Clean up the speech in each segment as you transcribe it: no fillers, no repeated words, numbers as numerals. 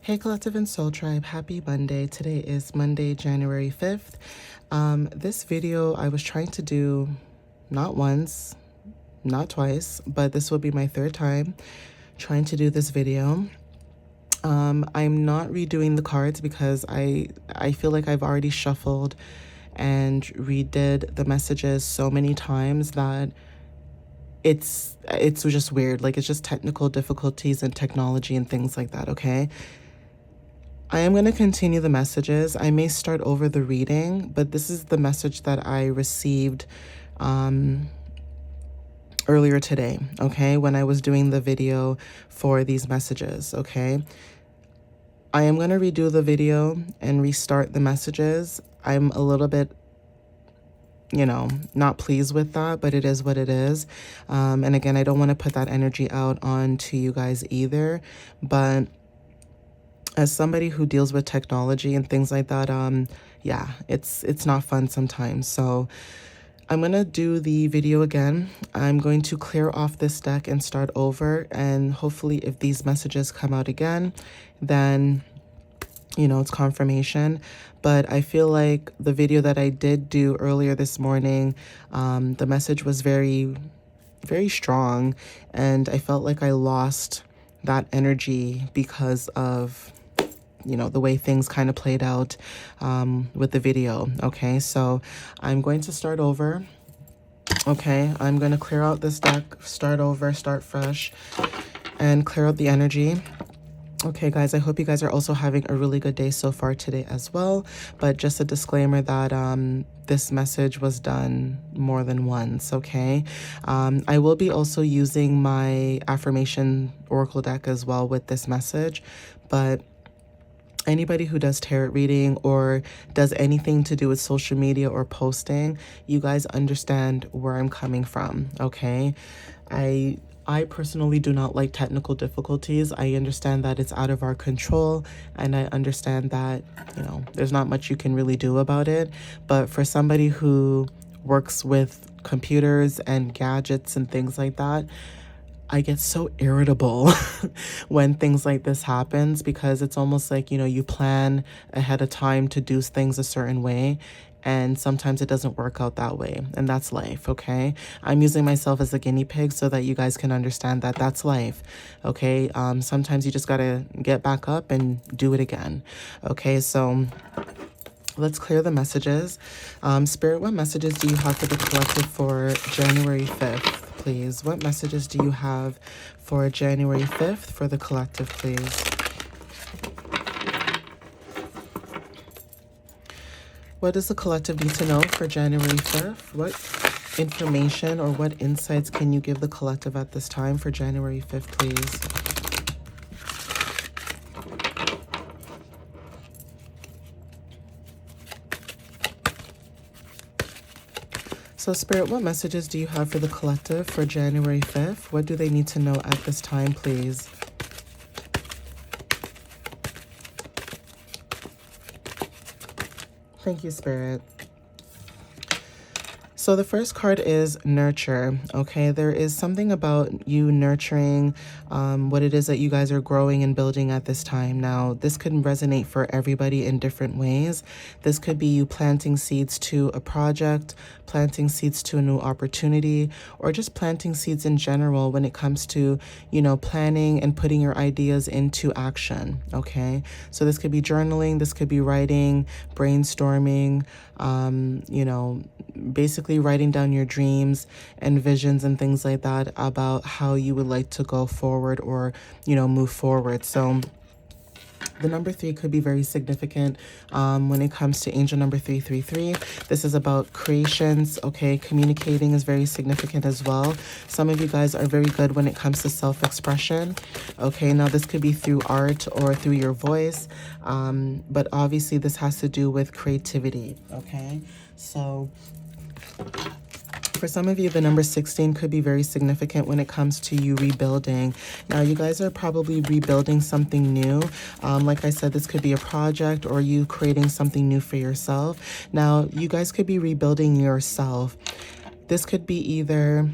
Hey Collective and Soul Tribe, happy Monday. Today is Monday, January 5th. This video I was trying to do not once, not twice, but this will be my third time trying to do this video. I'm not redoing the cards because I feel like I've already shuffled and redid the messages so many times that it's just weird. Like, it's just technical difficulties and technology and things like that, okay? I am going to continue the messages. I may start over the reading, but this is the message that I received earlier today, okay, when I was doing the video for these messages, okay? I am going to redo the video and restart the messages. I'm a little bit, not pleased with that, but it is what it is. And again, I don't want to put that energy out on to you guys either, but as somebody who deals with technology and things like that, yeah, it's not fun sometimes. So I'm going to do the video again. I'm going to clear off this deck and start over. And hopefully if these messages come out again, then, it's confirmation. But I feel like the video that I did do earlier this morning, the message was very, very strong. And I felt like I lost that energy because of the way things kind of played out with the video. Okay, so I'm going to start over. Okay, I'm going to clear out this deck, start over, start fresh, and clear out the energy. Okay, guys, I hope you guys are also having a really good day so far today as well. But just a disclaimer that this message was done more than once, okay? I will be also using my affirmation oracle deck as well with this message, but anybody who does tarot reading or does anything to do with social media or posting, you guys understand where I'm coming from, okay? I personally do not like technical difficulties. I understand that it's out of our control, and I understand that, there's not much you can really do about it. But for somebody who works with computers and gadgets and things like that, I get so irritable when things like this happens, because it's almost like, you plan ahead of time to do things a certain way, and sometimes it doesn't work out that way, and that's life, okay? I'm using myself as a guinea pig so that you guys can understand that that's life, okay? Sometimes you just gotta get back up and do it again, okay? So let's clear the messages. Spirit, what messages do you have for the collective for January 5th? Please. What messages do you have for January 5th for the collective, please? What does the collective need to know for January 5th? What information or what insights can you give the collective at this time for January 5th, please? So Spirit, what messages do you have for the collective for January 5th? What do they need to know at this time, please? Thank you, Spirit. So the first card is nurture, okay? There is something about you nurturing what it is that you guys are growing and building at this time. Now, this could resonate for everybody in different ways. This could be you planting seeds to a project, planting seeds to a new opportunity, or just planting seeds in general when it comes to, planning and putting your ideas into action, okay? So this could be journaling, this could be writing, brainstorming, basically writing down your dreams and visions and things like that about how you would like to go forward or, move forward. So the number 3 could be very significant when it comes to angel number 333. This is about creations, okay? Communicating is very significant as well. Some of you guys are very good when it comes to self-expression, okay? Now, this could be through art or through your voice, but obviously this has to do with creativity, okay? So for some of you, the number 16 could be very significant when it comes to you rebuilding. Now, you guys are probably rebuilding something new. Like I said, this could be a project or you creating something new for yourself. Now, you guys could be rebuilding yourself. This could be either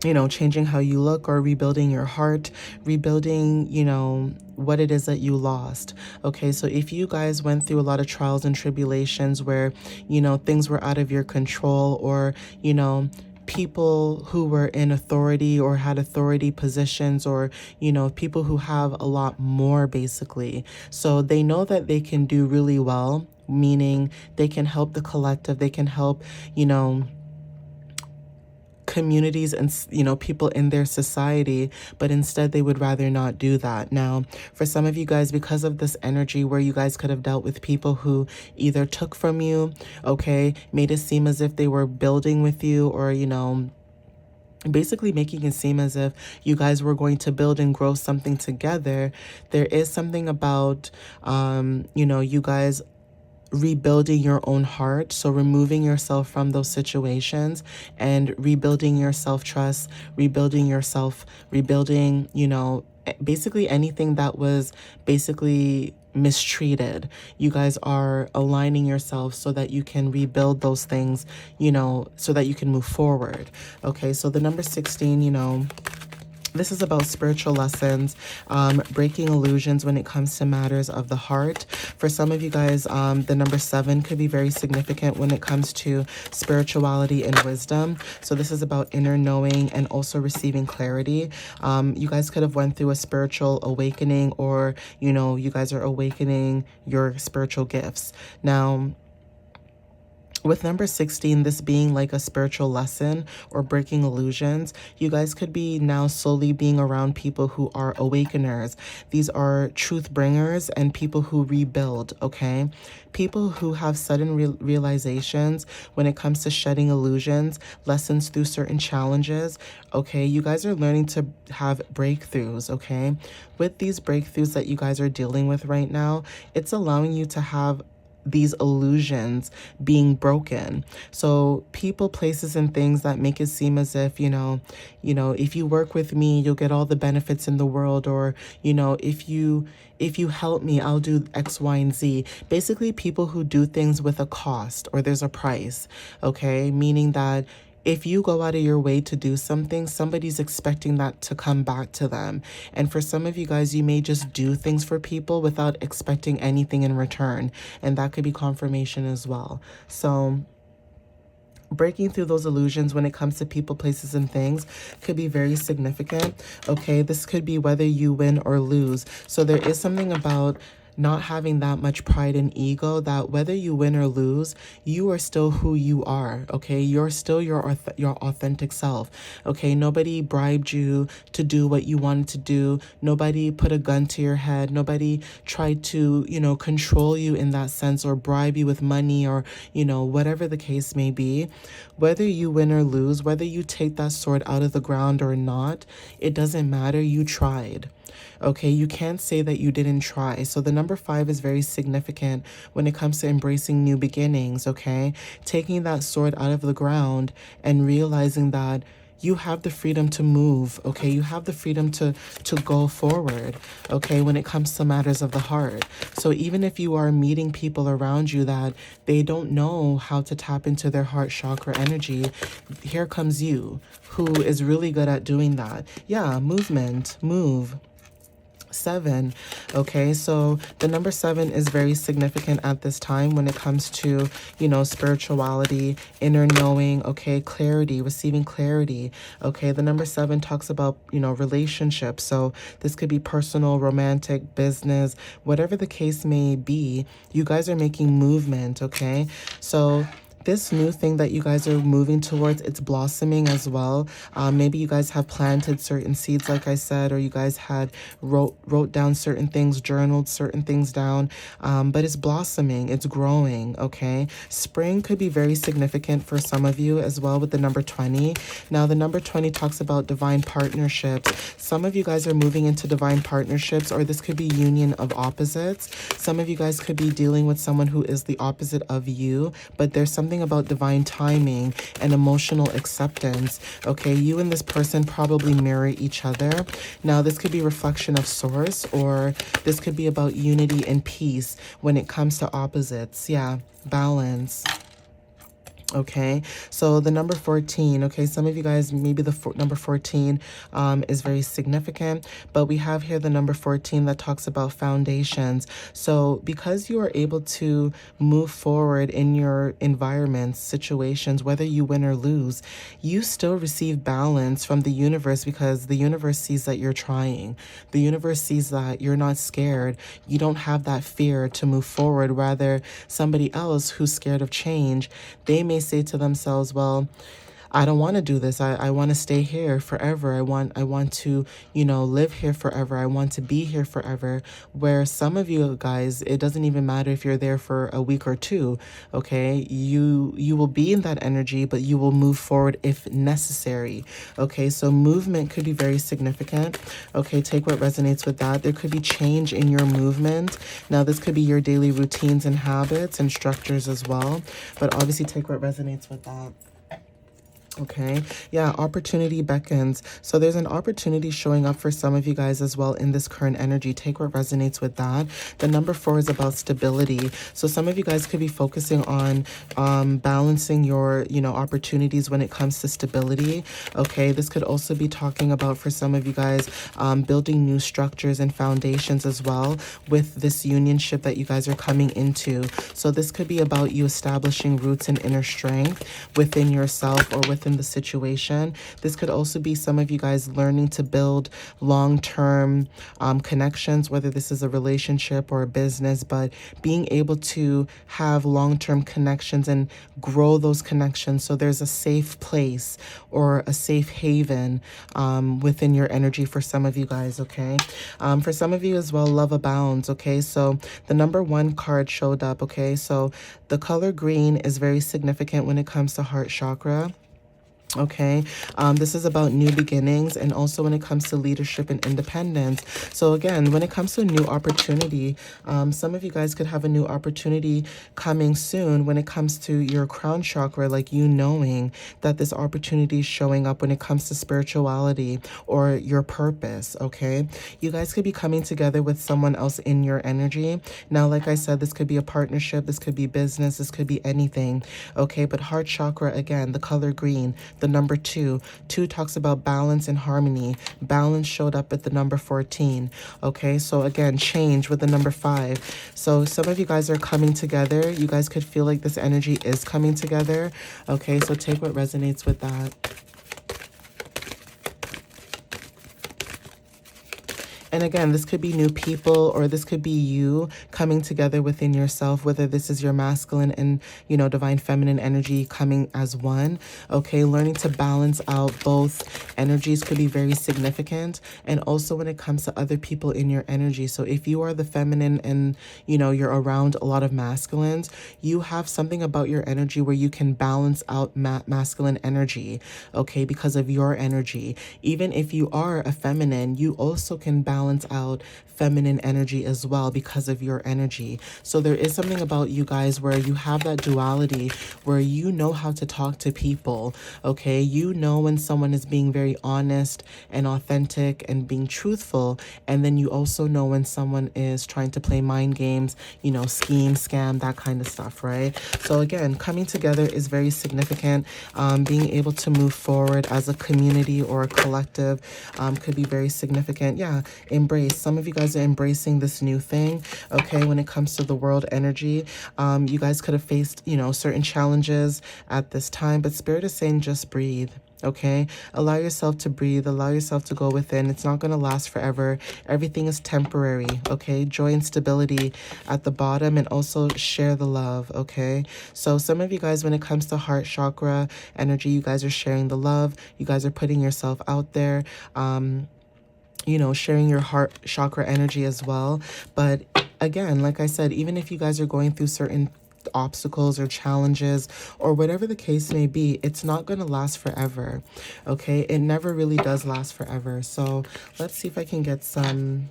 you know, changing how you look or rebuilding your heart, rebuilding, you know, what it is that you lost. Okay, so if you guys went through a lot of trials and tribulations where, you know, things were out of your control, or, you know, people who were in authority or had authority positions, or, you know, people who have a lot more basically. So they know that they can do really well, meaning they can help the collective, they can help, you know, communities and, you know, people in their society, but instead they would rather not do that. Now, for some of you guys, because of this energy where you guys could have dealt with people who either took from you, okay, made it seem as if they were building with you, or, you know, basically making it seem as if you guys were going to build and grow something together. There is something about, you know, you guys rebuilding your own heart, so removing yourself from those situations and rebuilding your self-trust, rebuilding yourself, rebuilding, you know, basically anything that was basically mistreated. You guys are aligning yourself so that you can rebuild those things, you know, so that you can move forward. Okay, so the number 16, you know, this is about spiritual lessons, breaking illusions when it comes to matters of the heart. For some of you guys, the number 7 could be very significant when it comes to spirituality and wisdom. So this is about inner knowing and also receiving clarity. You guys could have went through a spiritual awakening, or, you know, you guys are awakening your spiritual gifts. Now, with number 16, this being like a spiritual lesson or breaking illusions, you guys could be now slowly being around people who are awakeners. These are truth bringers and people who rebuild, okay? People who have sudden realizations when it comes to shedding illusions, lessons through certain challenges, okay? You guys are learning to have breakthroughs, okay? With these breakthroughs that you guys are dealing with right now, it's allowing you to have these illusions being broken. So people, places, and things that make it seem as if, you know, if you work with me, you'll get all the benefits in the world, or, you know, if you help me, I'll do X, Y, and Z. Basically, people who do things with a cost, or there's a price, okay? Meaning that if you go out of your way to do something, somebody's expecting that to come back to them. And for some of you guys, you may just do things for people without expecting anything in return. And that could be confirmation as well. So breaking through those illusions when it comes to people, places, and things could be very significant. Okay, this could be whether you win or lose. So there is something about not having that much pride and ego, that whether you win or lose, you are still who you are, okay? You're still your authentic self, okay? Nobody bribed you to do what you wanted to do. Nobody put a gun to your head. Nobody tried to, you know, control you in that sense, or bribe you with money, or, you know, whatever the case may be. Whether you win or lose, whether you take that sword out of the ground or not, it doesn't matter. You tried. Okay, you can't say that you didn't try. So the number 5 is very significant when it comes to embracing new beginnings, okay? Taking that sword out of the ground and realizing that you have the freedom to move, okay? You have the freedom to go forward, okay, when it comes to matters of the heart. So even if you are meeting people around you that they don't know how to tap into their heart chakra energy, here comes you, who is really good at doing that. Yeah, movement, move. 7. Okay, so the number 7 is very significant at this time when it comes to, you know, spirituality, inner knowing, okay, clarity, receiving clarity. Okay, the number 7 talks about, you know, relationships. So this could be personal, romantic, business, whatever the case may be. You guys are making movement, okay? So this new thing that you guys are moving towards, it's blossoming as well. Maybe you guys have planted certain seeds, like I said, or you guys had wrote down certain things, journaled certain things down, but it's blossoming, it's growing, okay? Spring could be very significant for some of you as well with the number 20. Now, the number 20 talks about divine partnerships. Some of you guys are moving into divine partnerships, or this could be union of opposites. Some of you guys could be dealing with someone who is the opposite of you, but there's something about divine timing and emotional acceptance. Okay, you and this person probably mirror each other. Now, this could be reflection of source, or this could be about unity and peace when it comes to opposites. Yeah, balance. Okay, so the number 14, okay, some of you guys, maybe the number 14 is very significant, but we have here the number 14 that talks about foundations. So because you are able to move forward in your environments, situations, whether you win or lose, you still receive balance from the universe because the universe sees that you're trying. The universe sees that you're not scared. You don't have that fear to move forward. Rather, somebody else who's scared of change, they may say to themselves, well, I don't want to do this. I want to stay here forever. I want to, live here forever. I want to be here forever. Where some of you guys, it doesn't even matter if you're there for a week or two, okay? You will be in that energy, but you will move forward if necessary. Okay? So movement could be very significant. Okay, take what resonates with that. There could be change in your movement. Now, this could be your daily routines and habits and structures as well, but obviously take what resonates with that. Okay, yeah, opportunity beckons. So there's an opportunity showing up for some of you guys as well in this current energy. Take what resonates with that. The number 4 is about stability. So some of you guys could be focusing on balancing your, opportunities when it comes to stability. Okay, this could also be talking about for some of you guys building new structures and foundations as well with this unionship that you guys are coming into. So this could be about you establishing roots and inner strength within yourself or within the situation. This could also be some of you guys learning to build long-term connections, whether this is a relationship or a business, but being able to have long-term connections and grow those connections so there's a safe place or a safe haven within your energy for some of you guys, okay? For some of you as well, love abounds, okay? So the number 1 card showed up, okay? So the color green is very significant when it comes to heart chakra. Okay, this is about new beginnings and also when it comes to leadership and independence. So again, when it comes to a new opportunity, some of you guys could have a new opportunity coming soon when it comes to your crown chakra, like you knowing that this opportunity is showing up when it comes to spirituality or your purpose. Okay, you guys could be coming together with someone else in your energy. Now, like I said, this could be a partnership, this could be business, this could be anything. Okay, but heart chakra, again, the color green, the number 2. 2 talks about balance and harmony. Balance showed up at the number 14. Okay, so again, change with the number 5. So some of you guys are coming together. You guys could feel like this energy is coming together. Okay, so take what resonates with that. And again, this could be new people or this could be you coming together within yourself, whether this is your masculine and, divine feminine energy coming as one. Okay, learning to balance out both energies could be very significant. And also when it comes to other people in your energy. So if you are the feminine and, you're around a lot of masculines, you have something about your energy where you can balance out masculine energy, okay, because of your energy. Even if you are a feminine, you also can balance out feminine energy as well because of your energy. So there is something about you guys where you have that duality where you know how to talk to people, okay? You know when someone is being very honest and authentic and being truthful, and then you also know when someone is trying to play mind games, scheme, scam, that kind of stuff, right? So again, coming together is very significant. Being able to move forward as a community or a collective could be very significant. Yeah, embrace. Some of you guys are embracing this new thing, okay, when it comes to the world energy. You guys could have faced, certain challenges at this time, but Spirit is saying just breathe. Okay, allow yourself to breathe, allow yourself to go within. It's not going to last forever. Everything is temporary. Okay, joy and stability at the bottom, and also share the love. Okay, so some of you guys, when it comes to heart chakra energy, you guys are sharing the love, you guys are putting yourself out there, sharing your heart chakra energy as well. But again, like I said, even if you guys are going through certain obstacles or challenges or whatever the case may be, it's not going to last forever. Okay, it never really does last forever. So let's see if I can get some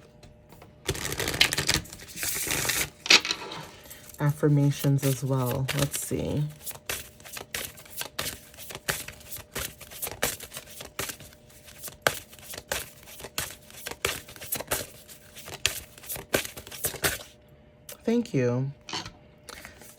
affirmations as well. Let's see. Thank you.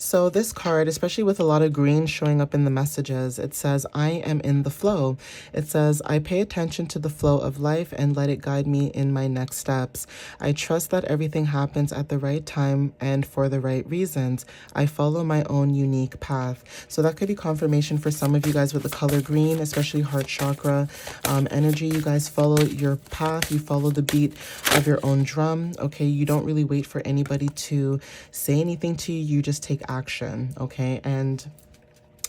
So this card, especially with a lot of green showing up in the messages, it says, I am in the flow. It says, I pay attention to the flow of life and let it guide me in my next steps. I trust that everything happens at the right time and for the right reasons. I follow my own unique path. So that could be confirmation for some of you guys with the color green, especially heart chakra energy. You guys follow your path. You follow the beat of your own drum. Okay, you don't really wait for anybody to say anything to you. You just take action. Okay, and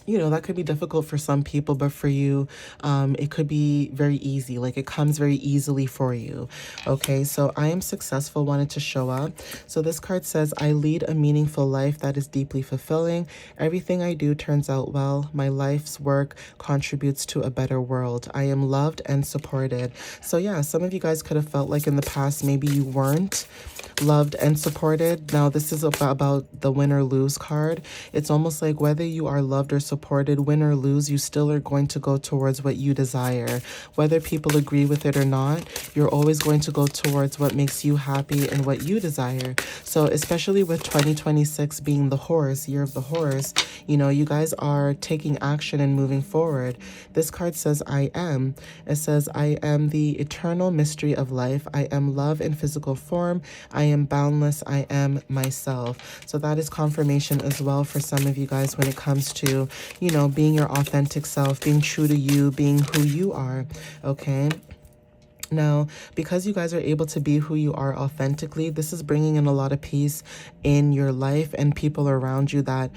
that could be difficult for some people, but for you, it could be very easy. Like, it comes very easily for you. Okay, so I am successful wanted to show up. So this card says, I lead a meaningful life that is deeply fulfilling. Everything I do turns out well. My life's work contributes to a better world. I am loved and supported. So yeah, some of you guys could have felt like in the past, maybe you weren't loved and supported. Now this is about the win or lose card. It's almost like whether you are loved or supported, win or lose, you still are going to go towards what you desire. Whether people agree with it or not, you're always going to go towards what makes you happy and what you desire. So especially with 2026 being the horse, year of the horse, you guys are taking action and moving forward. This card says, I am. It says, I am the eternal mystery of life. I am love in physical form. I am boundless. I am myself. So that is confirmation as well for some of you guys when it comes to, being your authentic self, being true to you, being who you are. Okay. Now, because you guys are able to be who you are authentically, this is bringing in a lot of peace in your life and people around you that,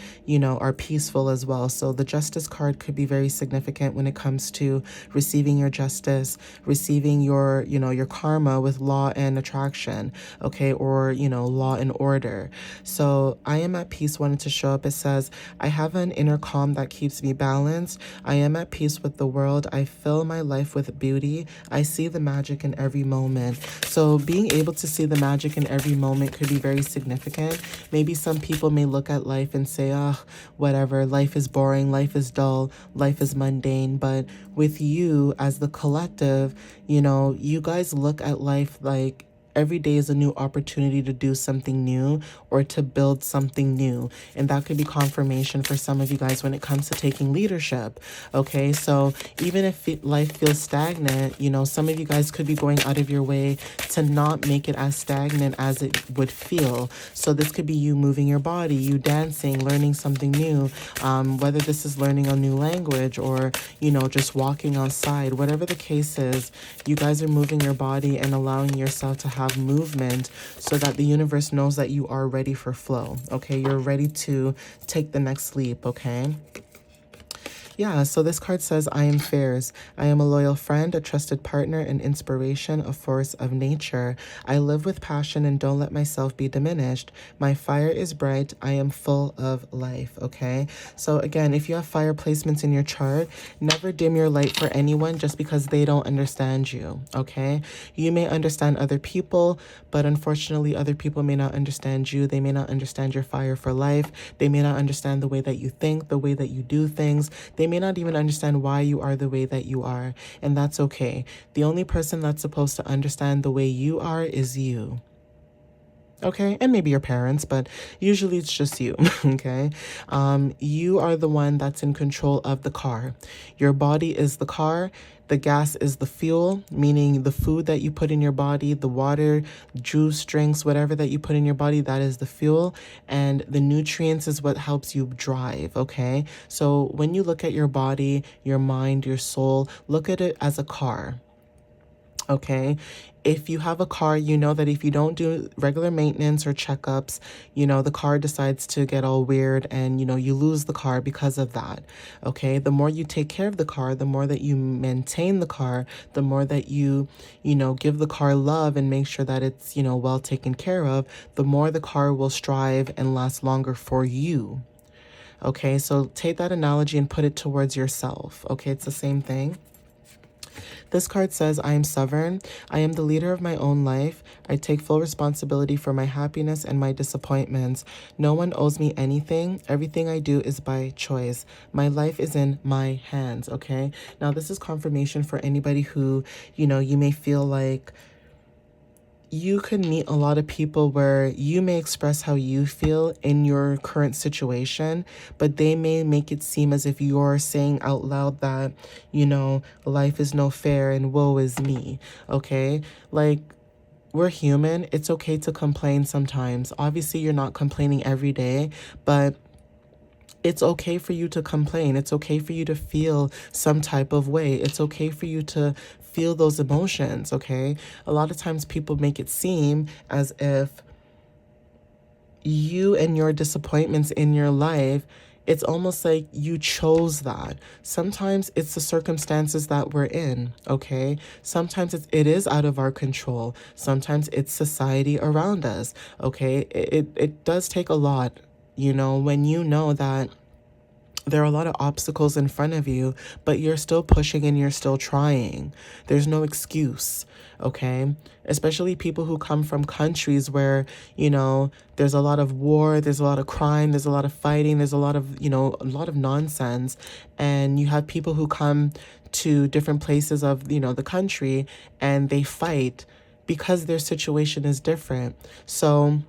are peaceful as well. So the justice card could be very significant when it comes to receiving your justice, receiving your, your karma with law and attraction, okay, or, law and order. So I am at peace wanted to show up. It says, I have an inner calm that keeps me balanced. I am at peace with the world. I fill my life with beauty. I see the magic in every moment. So being able to see the magic in every moment could be very significant. Maybe some people may look at life and say, oh, whatever, life is boring, life is dull, life is mundane. But with you as the collective, you guys look at life like every day is a new opportunity to do something new or to build something new. And that could be confirmation for some of you guys when it comes to taking leadership. Okay, so even if life feels stagnant, some of you guys could be going out of your way to not make it as stagnant as it would feel. So this could be you moving your body, you dancing, learning something new, whether this is learning a new language or, just walking outside, whatever the case is, you guys are moving your body and allowing yourself to have movement so that the universe knows that you are ready for flow. Okay, you're ready to take the next leap. Okay. Yeah, so this card says, I am fierce. I am a loyal friend, a trusted partner, an inspiration, a force of nature. I live with passion and don't let myself be diminished. My fire is bright. I am full of life, okay? So again, if you have fire placements in your chart, never dim your light for anyone just because they don't understand you, okay? You may understand other people, but unfortunately, other people may not understand you. They may not understand your fire for life. They may not understand the way that you think, the way that you do things. They may not even understand why you are the way that you are, and that's okay. The only person that's supposed to understand the way you are is you. Okay, and maybe your parents, but usually it's just you, okay? You are the one that's in control of the car. Your body is the car. The gas is the fuel, meaning the food that you put in your body, the water, juice, drinks, whatever that you put in your body, that is the fuel. And the nutrients is what helps you drive, okay? So when you look at your body, your mind, your soul, look at it as a car. Okay, if you have a car, you know that if you don't do regular maintenance or checkups, the car decides to get all weird and, you lose the car because of that. Okay, the more you take care of the car, the more that you maintain the car, the more that you give the car love and make sure that it's, well taken care of, the more the car will strive and last longer for you. Okay, so take that analogy and put it towards yourself. Okay, it's the same thing. This card says, I am sovereign. I am the leader of my own life. I take full responsibility for my happiness and my disappointments. No one owes me anything. Everything I do is by choice. My life is in my hands, okay? Now, this is confirmation for anybody who, you may feel like you can meet a lot of people where you may express how you feel in your current situation, but they may make it seem as if you're saying out loud that, life is no fair and woe is me. Okay? Like, we're human. It's okay to complain sometimes. Obviously, you're not complaining every day, but it's okay for you to complain. It's okay for you to feel some type of way. It's okay for you to feel those emotions, okay? A lot of times people make it seem as if you and your disappointments in your life, it's almost like you chose that. Sometimes it's the circumstances that we're in, okay? Sometimes it is out of our control. Sometimes it's society around us, okay? It does take a lot, when you know that there are a lot of obstacles in front of you, but you're still pushing and you're still trying. There's no excuse, okay? Especially people who come from countries where, there's a lot of war, there's a lot of crime, there's a lot of fighting, there's a lot of, a lot of nonsense. And you have people who come to different places of, the country, and they fight because their situation is different. So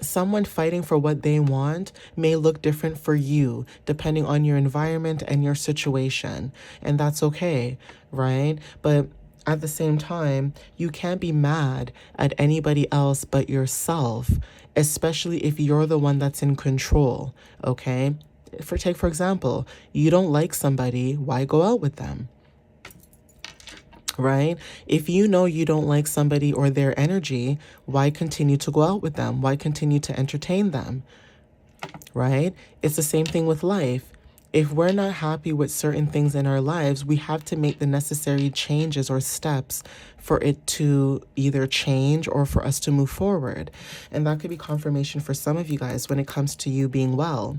someone fighting for what they want may look different for you depending on your environment and your situation. And that's okay, right? But at the same time, you can't be mad at anybody else but yourself, especially if you're the one that's in control, okay? For example, you don't like somebody, why go out with them? Right? If you know you don't like somebody or their energy, why continue to go out with them? Why continue to entertain them? Right? It's the same thing with life. If we're not happy with certain things in our lives, we have to make the necessary changes or steps for it to either change or for us to move forward. And that could be confirmation for some of you guys when it comes to you being well.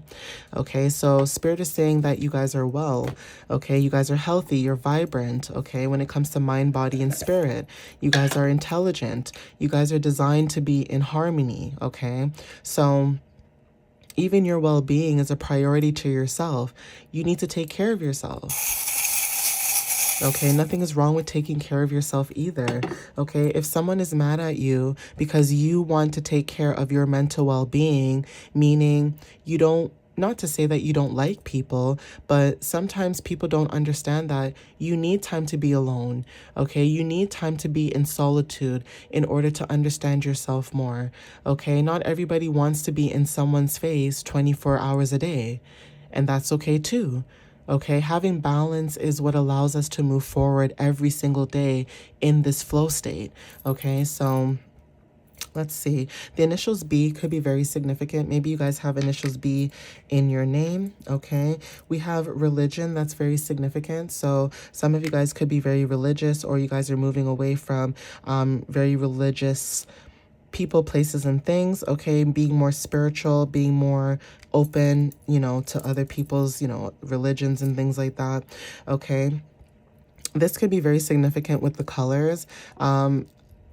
Okay, so Spirit is saying that you guys are well. Okay, you guys are healthy, you're vibrant. Okay, when it comes to mind, body, and spirit, you guys are intelligent. You guys are designed to be in harmony. Okay, so even your well-being is a priority to yourself. You need to take care of yourself. Okay, nothing is wrong with taking care of yourself either. Okay, if someone is mad at you because you want to take care of your mental well-being, meaning you don't, not to say that you don't like people, but sometimes people don't understand that you need time to be alone. Okay, you need time to be in solitude in order to understand yourself more. Okay, not everybody wants to be in someone's face 24 hours a day, and that's okay too. Okay, having balance is what allows us to move forward every single day in this flow state. Okay, so let's see. The initials B could be very significant. Maybe you guys have initials B in your name, okay? We have religion, that's very significant. So some of you guys could be very religious, or you guys are moving away from very religious people, places, and things, okay? Being more spiritual, being more open, to other people's, religions and things like that, okay? This could be very significant with the colors.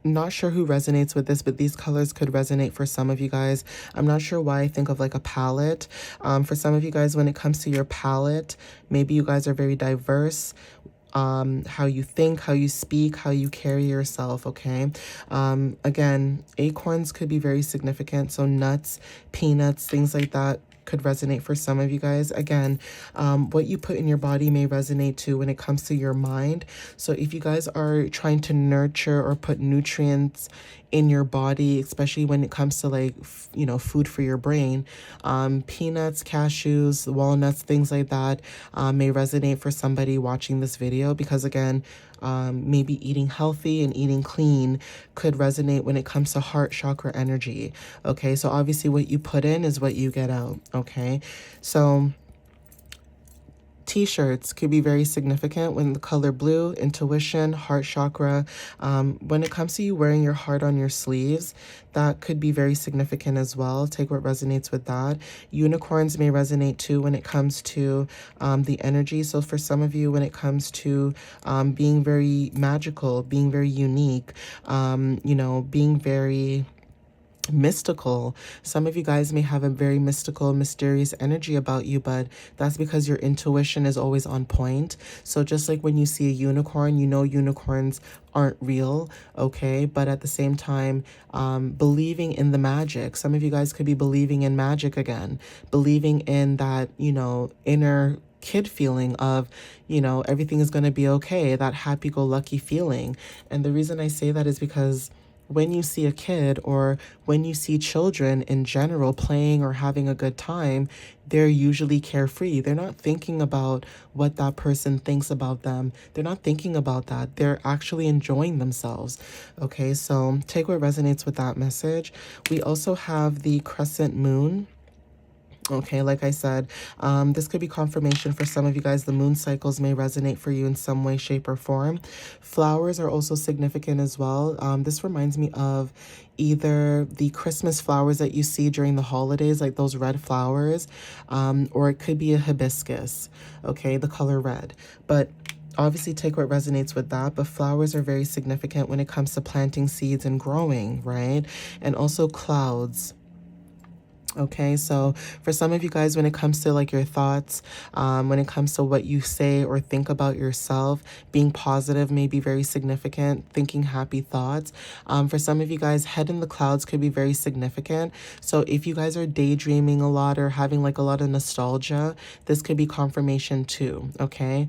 Not sure who resonates with this, but these colors could resonate for some of you guys. I'm not sure why I think of like a palette. For some of you guys, when it comes to your palette, maybe you guys are very diverse. How you think, how you speak, how you carry yourself, okay? Again, acorns could be very significant. So nuts, peanuts, things like that could resonate for some of you guys. Again, what you put in your body may resonate too when it comes to your mind. So if you guys are trying to nurture or put nutrients in your body, especially when it comes to like, food for your brain, peanuts, cashews, walnuts, things like that may resonate for somebody watching this video, because again, maybe eating healthy and eating clean could resonate when it comes to heart chakra energy. Okay, so obviously what you put in is what you get out. Okay, so T-shirts could be very significant when the color blue, intuition, heart chakra. When it comes to you wearing your heart on your sleeves, that could be very significant as well. Take what resonates with that. Unicorns may resonate too when it comes to the energy. So for some of you, when it comes to being very magical, being very unique, being very mystical. Some of you guys may have a very mystical, mysterious energy about you, but that's because your intuition is always on point. So just like when you see a unicorn, you know unicorns aren't real, okay? But at the same time, believing in the magic. Some of you guys could be believing in magic again, believing in that, you know, inner kid feeling of, you know, everything is going to be okay, that happy-go-lucky feeling. And the reason I say that is because when you see a kid or when you see children in general playing or having a good time, they're usually carefree. They're not thinking about what that person thinks about them. They're not thinking about that. They're actually enjoying themselves. Okay, so take what resonates with that message. We also have the crescent moon. Okay, like I said, this could be confirmation for some of you guys. The moon cycles may resonate for you in some way, shape, or form. Flowers are also significant as well. This reminds me of either the Christmas flowers that you see during the holidays, like those red flowers, or it could be a hibiscus, okay, the color red. But obviously take what resonates with that, but flowers are very significant when it comes to planting seeds and growing, right? And also clouds. Okay, so for some of you guys, when it comes to like your thoughts, when it comes to what you say or think about yourself, being positive may be very significant, thinking happy thoughts. For some of you guys, head in the clouds could be very significant. So if you guys are daydreaming a lot or having like a lot of nostalgia, this could be confirmation too, okay?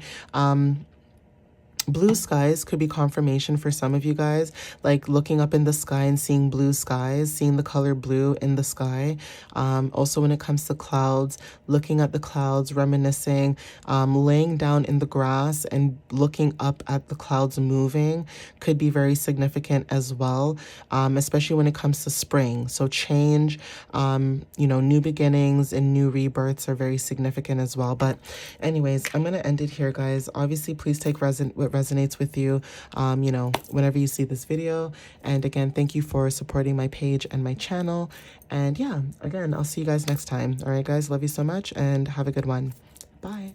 Blue skies could be confirmation for some of you guys, like looking up in the sky and seeing blue skies, seeing the color blue in the sky. Also, when it comes to clouds, looking at the clouds, reminiscing, laying down in the grass and looking up at the clouds moving could be very significant as well, especially when it comes to spring. So change, you know, new beginnings and new rebirths are very significant as well. But anyways, I'm going to end it here, guys. Obviously, please take what resonates with you, you know, whenever you see this video. And again, thank you for supporting my page and my channel. And yeah, again, I'll see you guys next time. All right, guys, love you so much and have a good one. Bye.